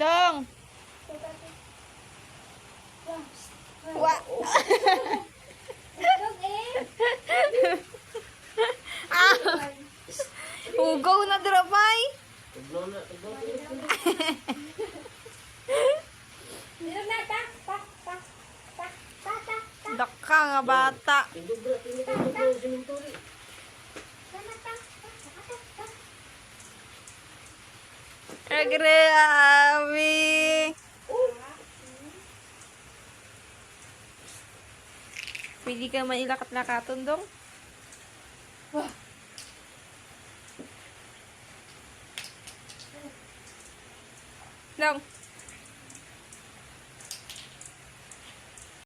Long. Wa. Ah. Ugaw na drapay. Daka nga bata. Grabe. Pwede ka man ilakat-lakaton dong. Long.